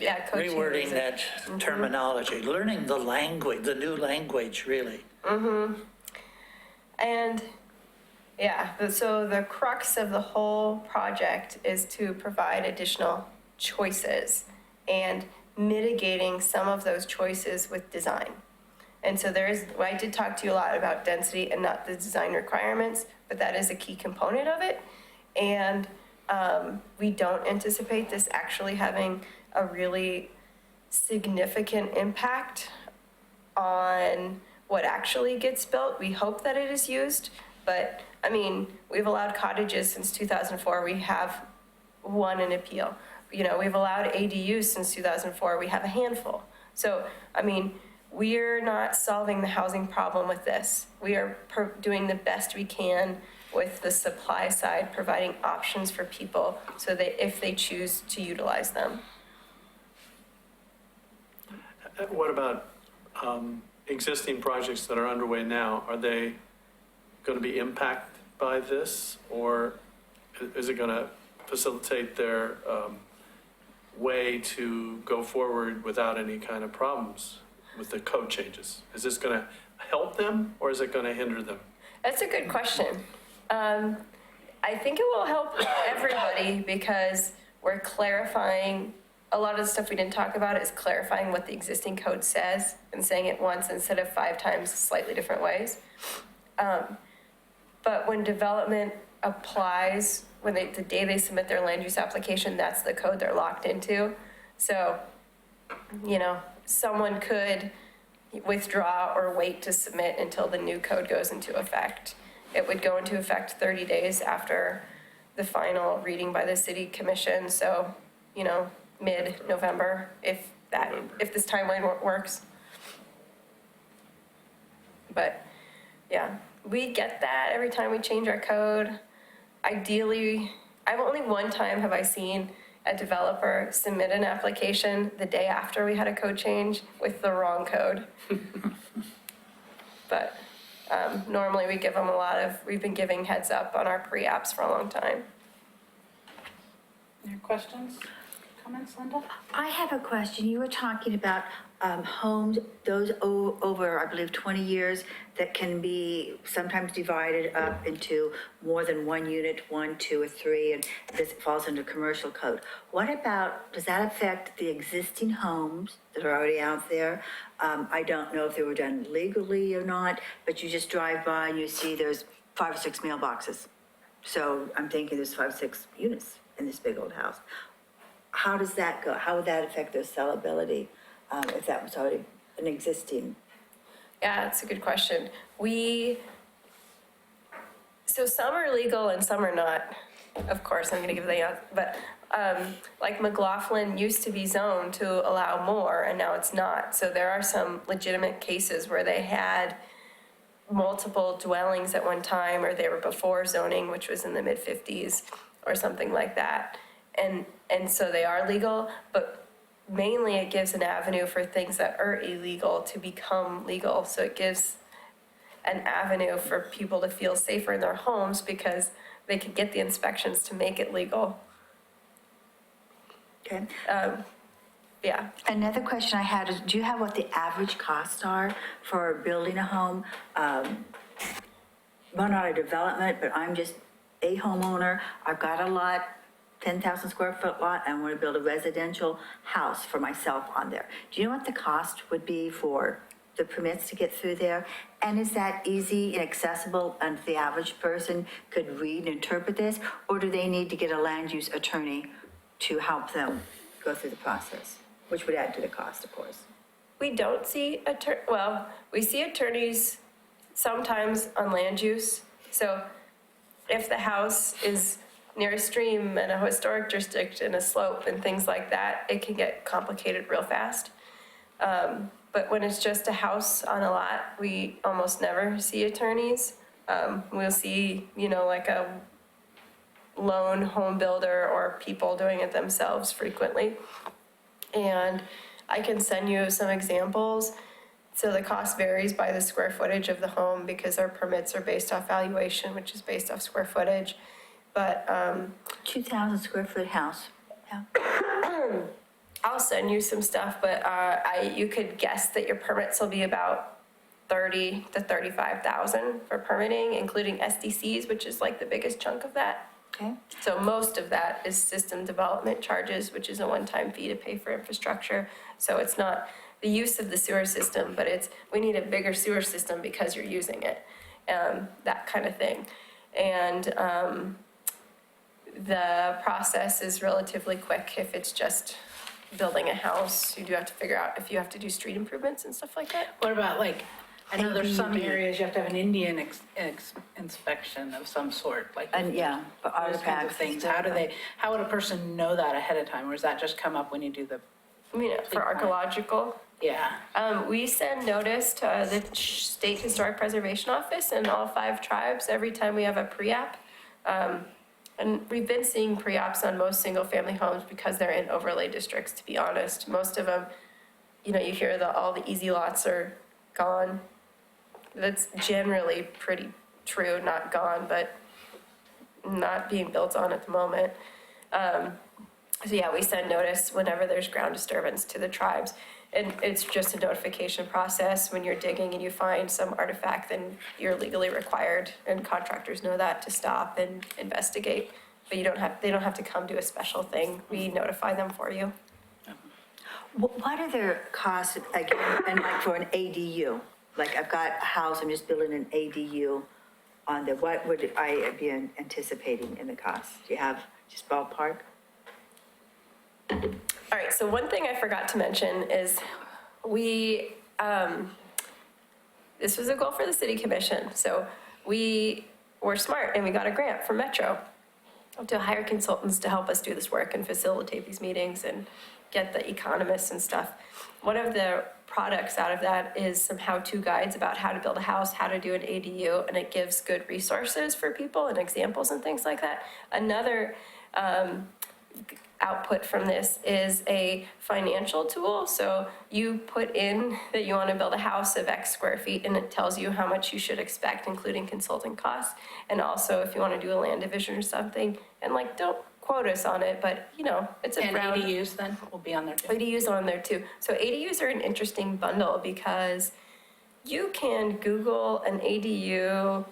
Yeah, code
rewording
changes.
that terminology, learning the language, the new language, really.
And yeah, so the crux of the whole project is to provide additional choices and mitigating some of those choices with design. And so I did talk to you a lot about density and not the design requirements, but that is a key component of it. And we don't anticipate this actually having a really significant impact on what actually gets built. We hope that it is used, but I mean, we've allowed cottages since 2004. We have one in appeal. You know, we've allowed ADUs since 2004. We have a handful. So, I mean, we're not solving the housing problem with this. We are doing the best we can with the supply side, providing options for people so that if they choose to utilize them.
What about existing projects that are underway now? Are they going to be impacted by this, or is it going to facilitate their way to go forward without any kind of problems with the code changes? Is this going to help them, or is it going to hinder them?
That's a good question. I think it will help everybody because we're clarifying, a lot of the stuff we didn't talk about is clarifying what the existing code says and saying it once instead of 5 times slightly different ways. But when development applies, the day they submit their land use application, that's the code they're locked into. So, you know, someone could withdraw or wait to submit until the new code goes into effect. It would go into effect 30 days after the final reading by the city commission. So, you know, mid-November, if this timeline works. But yeah, we get that every time we change our code. Ideally, I've only one time have I seen a developer submit an application the day after we had a code change with the wrong code. But normally we give them we've been giving heads up on our pre-apps for a long time.
Any questions, comments, Linda?
I have a question. You were talking about homes, those over, I believe, 20 years that can be sometimes divided up into more than one unit, 1, 2, or 3, and this falls under commercial code. What about, does that affect the existing homes that are already out there? I don't know if they were done legally or not, but you just drive by and you see there's 5 or 6 mailboxes. So I'm thinking there's 5 or 6 units in this big old house. How does that go? How would that affect their sellability if that was already an existing?
Yeah, that's a good question. So some are legal and some are not. Of course, I'm gonna give the answer, but like McLaughlin used to be zoned to allow more and now it's not. So there are some legitimate cases where they had multiple dwellings at one time, or they were before zoning, which was in the mid-50s or something like that. And so they are legal, but mainly it gives an avenue for things that are illegal to become legal. So it gives an avenue for people to feel safer in their homes because they could get the inspections to make it legal.
Okay.
Yeah.
Another question I had is, do you have what the average costs are for building a home? Well, not a development, but I'm just a homeowner. I've got a lot, 10,000 square foot lot, and I want to build a residential house for myself on there. Do you know what the cost would be for the permits to get through there? And is that easy and accessible and the average person could read and interpret this? Or do they need to get a land use attorney to help them go through the process, which would add to the cost, of course?
We don't see we see attorneys sometimes on land use. So if the house is near a stream and a historic district and a slope and things like that, it can get complicated real fast. But when it's just a house on a lot, we almost never see attorneys. We'll see, like a lone home builder or people doing it themselves frequently. And I can send you some examples. So the cost varies by the square footage of the home because our permits are based off valuation, which is based off square footage. But
2,000 square foot house. Yeah.
I'll send you some stuff, but you could guess that your permits will be about 30 to 35,000 for permitting, including SDCs, which is like the biggest chunk of that.
Okay,
So most of that is system development charges, which is a one-time fee to pay for infrastructure. So it's not the use of the sewer system, but it's, we need a bigger sewer system because you're using it, that kind of thing. And the process is relatively quick if it's just building a house. You do have to figure out if you have to do street improvements and stuff like that.
What about like, I know there's some
ADUD.
areas you have to have an Indian inspection of some sort, like.
and yeah, for
Those kinds
artifacts
of
and
things.
stuff.
How would a person know that ahead of time, or does that just come up when you do the,
I mean, for archaeological,
yeah?
we send notice to the State Historic Preservation Office and all 5 tribes every time we have a pre-app. And we've been seeing pre-apps on most single-family homes because they're in overlay districts, to be honest. Most of them, you know, you hear all the easy lots are gone. That's generally pretty true, not gone, but not being built on at the moment. So yeah, we send notice whenever there's ground disturbance to the tribes. And it's just a notification process. When you're digging and you find some artifact, then you're legally required, and contractors know that, to stop and investigate. But they don't have to come do a special thing. We notify them for you.
What are their costs, like, and like for an ADU? Like, I've got a house, I'm just building an ADU on there. What would I be anticipating in the cost? Do you have just ballpark?
All right, so one thing I forgot to mention is we, this was a goal for the city commission. So we were smart and we got a grant from Metro to hire consultants to help us do this work and facilitate these meetings and get the economists and stuff. One of the products out of that is some how-to guides about how to build a house, how to do an ADU, and it gives good resources for people and examples and things like that. Another output from this is a financial tool. So you put in that you want to build a house of X square feet, and it tells you how much you should expect, including consulting costs. And also if you want to do a land division or something, and like, don't quote us on it, but you know, it's a
And
round.
ADUs then will be on there too.
ADUs on there too. So ADUs are an interesting bundle because you can Google an ADU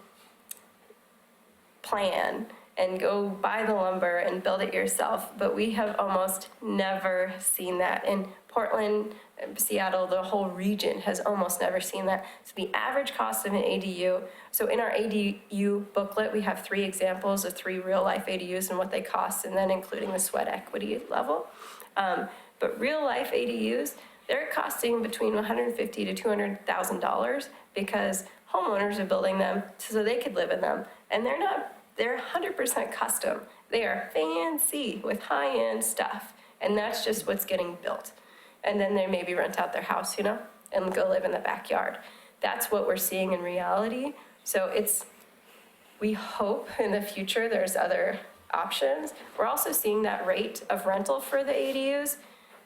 plan and go buy the lumber and build it yourself, but we have almost never seen that. In Portland, Seattle, the whole region has almost never seen that. So the average cost of an ADU, so in our ADU booklet, we have 3 examples of 3 real-life ADUs and what they cost, and then including the sweat equity level. But real-life ADUs, they're costing between $150,000 to $200,000 because homeowners are building them so they could live in them. And they're 100% custom. They are fancy with high-end stuff, and that's just what's getting built. And then they maybe rent out their house, you know, and go live in the backyard. That's what we're seeing in reality. So we hope in the future there's other options. We're also seeing that rate of rental for the ADUs.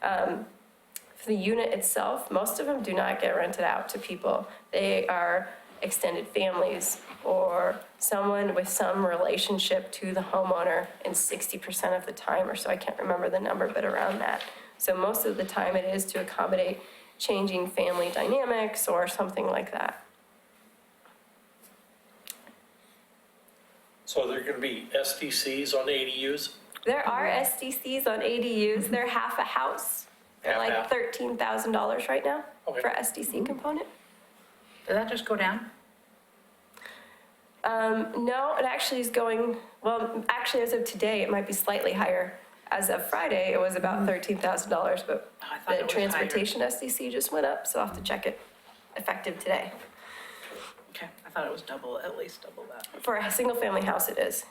For the unit itself, most of them do not get rented out to people. They are extended families or someone with some relationship to the homeowner in 60% of the time or so. I can't remember the number, but around that. So most of the time it is to accommodate changing family dynamics or something like that.
So there are going to be SDCs on ADUs?
There are SDCs on ADUs. They're half a house. They're like
Half.
$13,000 right now
Okay.
for SDC component.
Did that just go down?
No, it actually is going, well, actually as of today, it might be slightly higher. As of Friday, it was about $13,000, but
I thought
the
it was higher.
transportation SDC just went up, so I'll have to check it, effective today.
Okay, I thought it was double, at least double that.
For a single-family house, it is.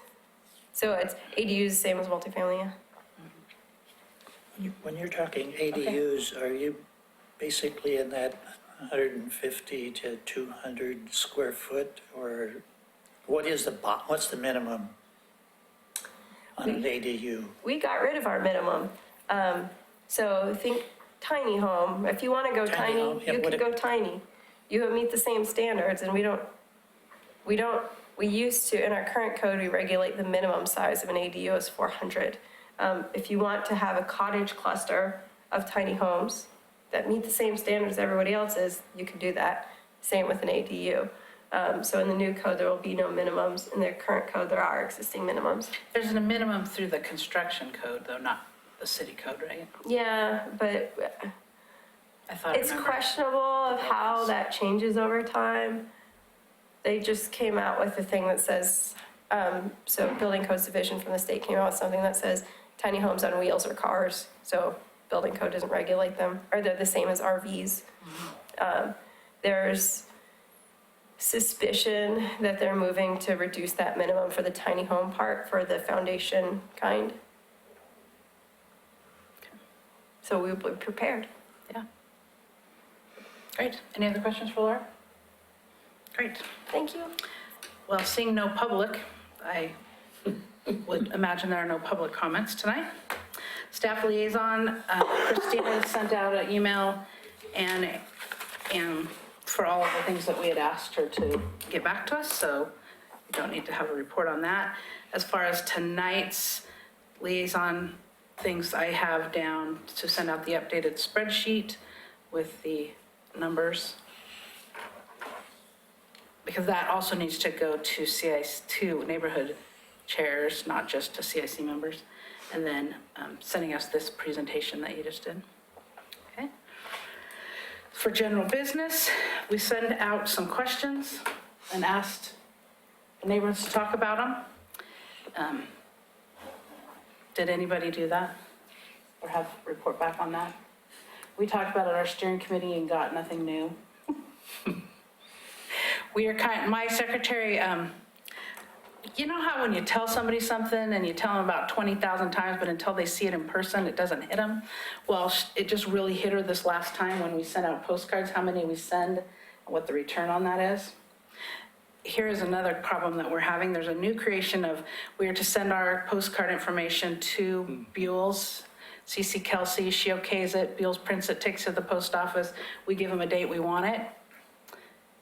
So it's ADUs, same as multifamily, yeah.
When you're talking ADUs, are you basically in that 150 to 200 square foot, or what's the minimum on an ADU?
We got rid of our minimum. So think tiny home. If you want to go
Tiny
tiny,
home, yeah,
you
what
can go tiny. You meet the same standards, and we used to, in our current code, we regulate the minimum size of an ADU as 400. If you want to have a cottage cluster of tiny homes that meet the same standards everybody else is, you can do that. Same with an ADU. So in the new code, there will be no minimums. In their current code, there are existing minimums.
There's a minimum through the construction code, though, not the city code, right?
Yeah, but
I thought I
it's
remembered.
questionable of how that changes over time. They just came out with a thing that says, so Building Codes Division from the state came out with something that says tiny homes on wheels are cars. So building code doesn't regulate them, or they're the same as RVs. There's suspicion that they're moving to reduce that minimum for the tiny home part for the foundation kind. So we'll be prepared.
Yeah. Great. Any other questions for Laura? Great.
Thank you.
Well, seeing no public, I would imagine there are no public comments tonight. Staff liaison, Christina sent out an email and for all of the things that we had asked her to get back to us, so we don't need to have a report on that. As far as tonight's liaison things, I have down to send out the updated spreadsheet with the numbers, because that also needs to go to to neighborhood chairs, not just to CIC members, and then sending us this presentation that you just did. Okay. For general business, we sent out some questions and asked the neighbors to talk about them. Did anybody do that or have a report back on that? We talked about it at our steering committee and got nothing new. We are my secretary, you know how when you tell somebody something and you tell them about 20,000 times, but until they see it in person, it doesn't hit them? Well, it just really hit her this last time when we sent out postcards, how many we send, and what the return on that is. Here is another problem that we're having. There's a new creation of, we are to send our postcard information to Buell's, CC Kelsey, she okays it, Buell's prints it, takes it to the post office. We give them a date we want it.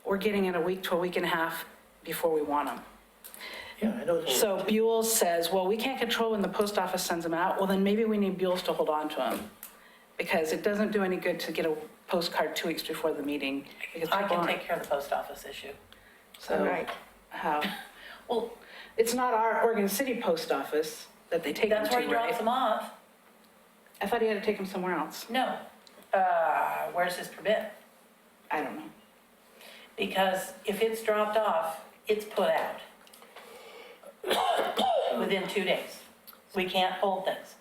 We're getting it a week to a week and a half before we want them.
Yeah, I know.
So Buell says, well, we can't control when the post office sends them out. Well, then maybe we need Buell's to hold on to them, because it doesn't do any good to get a postcard 2 weeks before the meeting. Because
I
people
can
aren't-
take care of the post office issue.
So,
Right.
how?
Well,
It's not our Oregon City post office that they take them
that's
to,
where he drops
right?
them off.
I thought he had to take them somewhere else.
No. Where's his permit?
I don't know.
Because if it's dropped off, it's put out within 2 days. We can't hold things.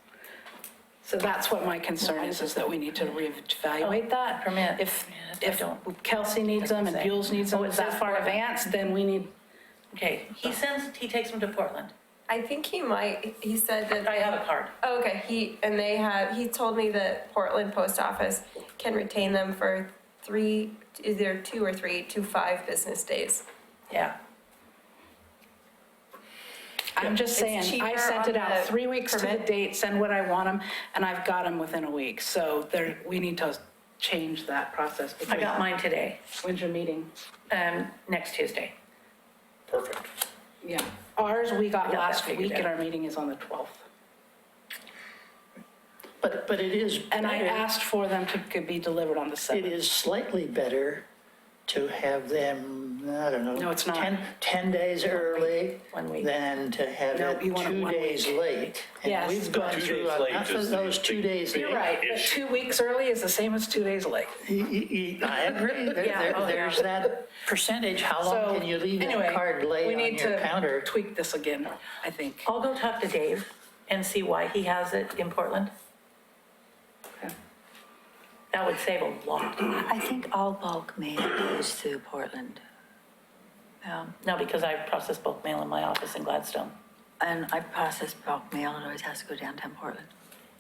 So that's what my concern is that we need to reevaluate that.
Permit.
If
Yeah, I don't-
Kelsey needs them and
say.
Buell's needs them
Oh, it
that
says
far
Portland.
advanced, then we need,
Okay, he takes them to Portland.
I think he said that.
I have a card.
Oh, okay, he told me that Portland Post Office can retain them for 2 or 3 to 5 business days.
Yeah.
I'm just
It's
saying, I
cheaper
sent
on
it out
the
3 weeks to the
permit.
date, send what I want them, and I've got them within a week. So we need to change that process.
I got mine today,
When's your meeting?
next Tuesday.
Perfect.
Yeah. Ours, we got
I got that
last
figured
week, and
out.
our meeting is on the 12th.
But it is.
And I
better-
asked for them to be delivered on the
It
7th.
is slightly better to have them, I don't know.
No, it's not.
10 days early
1 week.
than to have
No,
it
you want it
2
1
days
week.
late. And
Yes.
we've gone
2
through
days late
enough
is
of
the
those 2 days
big-
late.
You're right, but
Ish.
2 weeks early is the same as 2 days late.
I agree. There's that percentage. How
So,
long can you leave
anyway,
that card
we
lay on
need
your
to
counter?
tweak this again, I think.
I'll go talk to Dave and see why he has it in Portland.
Okay.
That would save a lot.
I think all bulk mail goes to Portland.
No, because I process bulk mail in my office in Gladstone.
And I process bulk mail, it always has to go downtown Portland.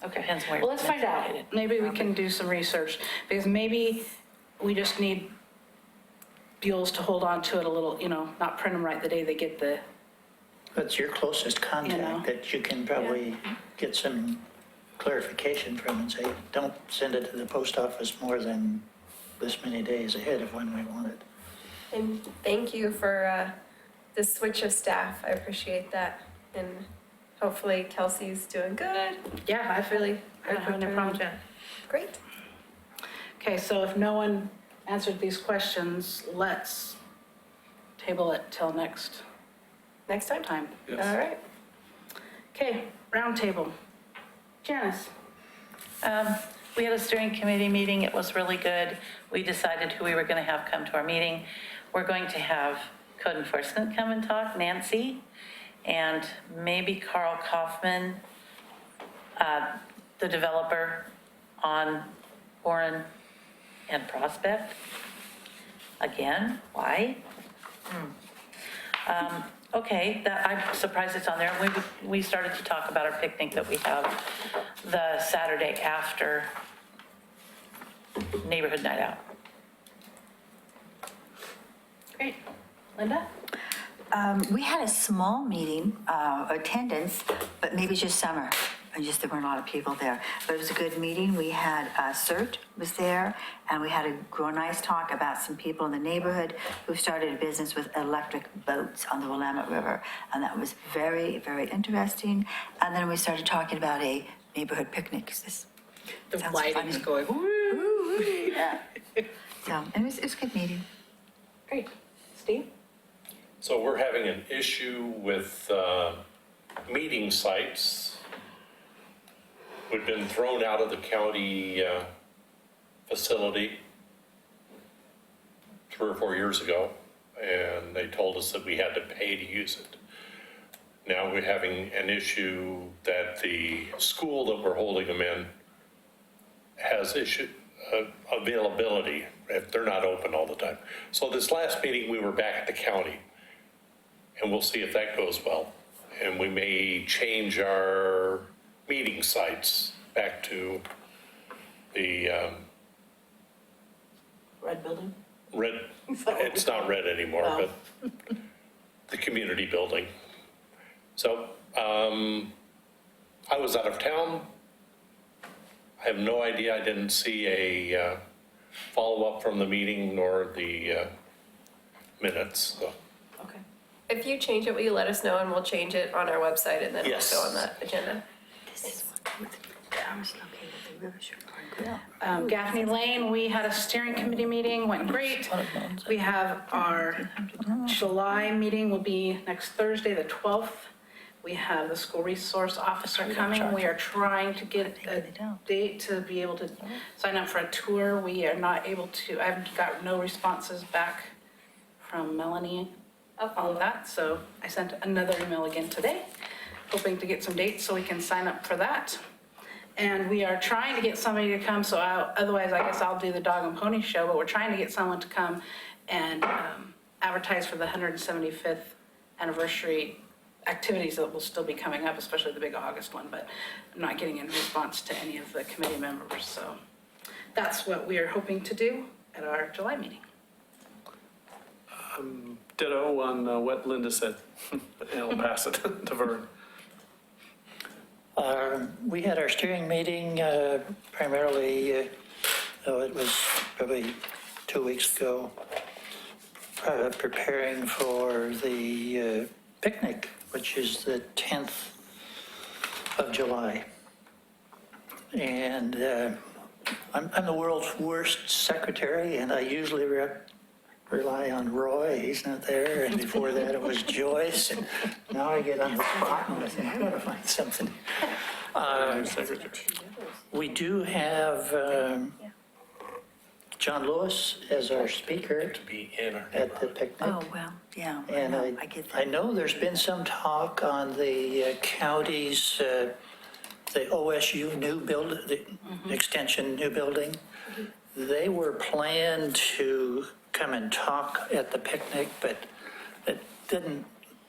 Okay,
Depends where
well, let's
it's
find out.
located.
Maybe we can do some research, because maybe we just need Buell's to hold on to it a little, not print them right the day they get the,
That's your closest
know.
contact that you can probably get some clarification from and say, don't send it to the post office more than this many days ahead of when we want it.
And thank you for the switch of staff. I appreciate that. And hopefully Kelsey's doing good.
yeah, I feel
Really,
I don't have any problems yet.
Great.
Okay, so if no one answered these questions, let's table it till next
Next time?
time.
Yes.
All right.
Okay, roundtable. Janice?
We had a steering committee meeting. It was really good. We decided who we were going to have come to our meeting. We're going to have code enforcement come and talk, Nancy, and maybe Carl Kaufman, the developer on Warren and Prospect. Again, why? Okay, I'm surprised it's on there. We started to talk about our picnic that we have the Saturday after neighborhood night out.
Great. Linda?
We had a small meeting, attendance, but maybe just summer, and just there weren't a lot of people there. But it was a good meeting. We had, CERT was there, and we had a nice talk about some people in the neighborhood who started a business with electric boats on the Willamette River. And that was very, very interesting. And then we started talking about a neighborhood picnic.
The
Sounds
lighting's
funny.
going, woo.
Yeah. So, it was a good meeting.
Great. Steve?
So we're having an issue with meeting sites. We've been thrown out of the county facility 3 or 4 years ago, and they told us that we had to pay to use it. Now we're having an issue that the school that we're holding them in has issue availability if they're not open all the time. So this last meeting, we were back at the county, and we'll see if that goes well. And we may change our meeting sites back to the
Red building?
red, it's not red anymore, but the community building. So I was out of town. I have no idea. I didn't see a follow-up from the meeting nor the minutes. So,
Okay.
If you change it, will you let us know and we'll change it on our website and then it'll
Yes.
go on the agenda?
This is with the River Shore Bar and Grill.
Gaffney Lane, we had a steering committee meeting, went great. We have our July meeting will be next Thursday, the 12th. We have the school resource officer coming. We are trying to get a date to be able to sign up for a tour. We are not able to, I've got no responses back from Melanie on that. So I sent another email again today, hoping to get some dates so we can sign up for that. And we are trying to get somebody to come, so otherwise I guess I'll do the dog and pony show, but we're trying to get someone to come and advertise for the 175th anniversary activities that will still be coming up, especially the big August one, but I'm not getting any response to any of the committee members, so that's what we are hoping to do at our July meeting.
Ditto on what Linda said, and I'll pass it to Vern.
We had our steering meeting primarily, it was probably 2 weeks ago, preparing for the picnic, which is the 10th of July. And I'm the world's worst secretary, and I usually rely on Roy. He's not there. And before that, it was Joyce. And now I get on the spot and I think, I gotta find something.
Secretary.
We do have John Lewis as our speaker
to be in our
at the picnic.
Oh, well, yeah, I
And
know, I get
I
that.
know there's been some talk on the county's, the OSU new build, the extension new building. They were planned to come and talk at the picnic, but it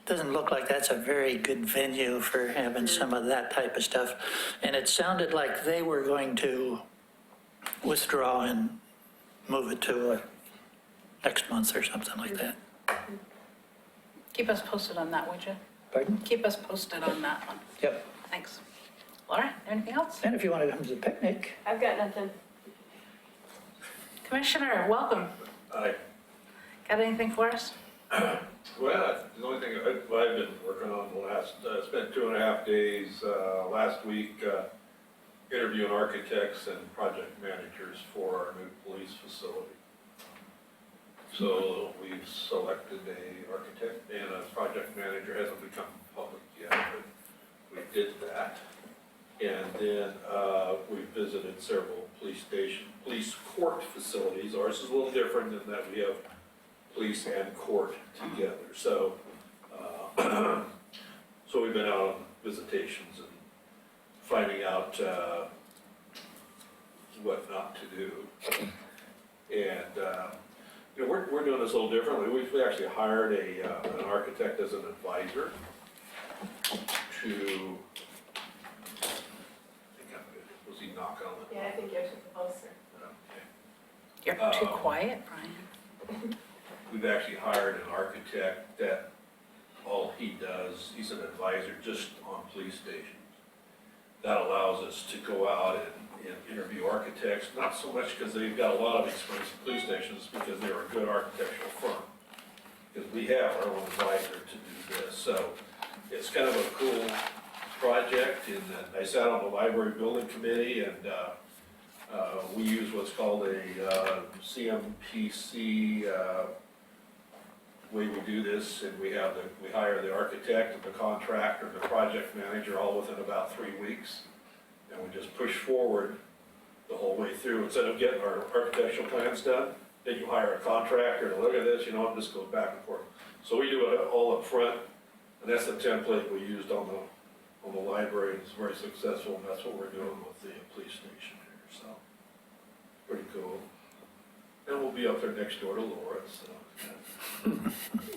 doesn't look like that's a very good venue for having some of that type of stuff. And it sounded like they were going to withdraw and move it to next month or something like that.
Keep us posted on that, would you?
Pardon?
Keep us posted on that one.
Yep.
Thanks. Laura, anything else?
And if you want to come to the picnic,
I've got nothing.
Commissioner, welcome.
Hi.
Got anything for us?
Well, the only thing I've been working on the last, spent 2.5 days last week interviewing architects and project managers for our new police facility.
So we've selected a architect and a project manager, hasn't become public yet, but we did that. And then we visited several police court facilities. Ours is a little different in that we have police and court together. So, so we've been out on visitations and finding out what not to do. And, you know, we're doing this a little differently. We've actually hired an architect as an advisor to, was he knock on it?
Yeah, I think you should propose, sir.
You're too quiet, Brian.
We've actually hired an architect that all he does, he's an advisor just on police stations. That allows us to go out and interview architects, not so much because they've got a lot of experience in police stations, because they're a good architectural firm. Because we have our own advisor to do this, so it's kind of a cool project. And I sat on the library building committee, and we use what's called a CMPC way we do this, and we hire the architect and the contractor and the project manager all within about 3 weeks. And we just push forward the whole way through. Instead of getting our architectural plans done, then you hire a contractor to look at this, you know, and just goes back and forth. So we do it all up front, and that's the template we used on the library. It's very successful, and that's what we're doing with the police station here, so pretty cool. And we'll be up there next door to Laura, so.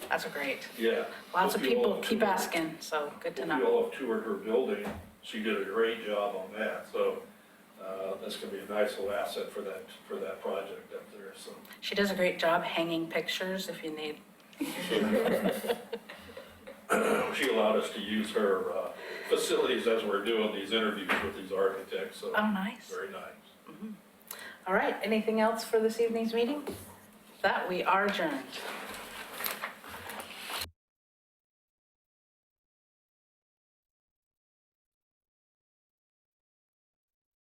That's great.
Yeah.
Lots of
Hope you all
people
have
keep
toured-
asking, so good to
hope
know.
You all have toured her building. She did a great job on that, so that's gonna be a nice little asset for that project up there, so.
She does a great job hanging pictures if you need.
She allowed us to use her facilities as we're doing these interviews with these architects, so.
Oh, nice.
Very nice.
All right, anything else for this evening's meeting? That we are adjourned.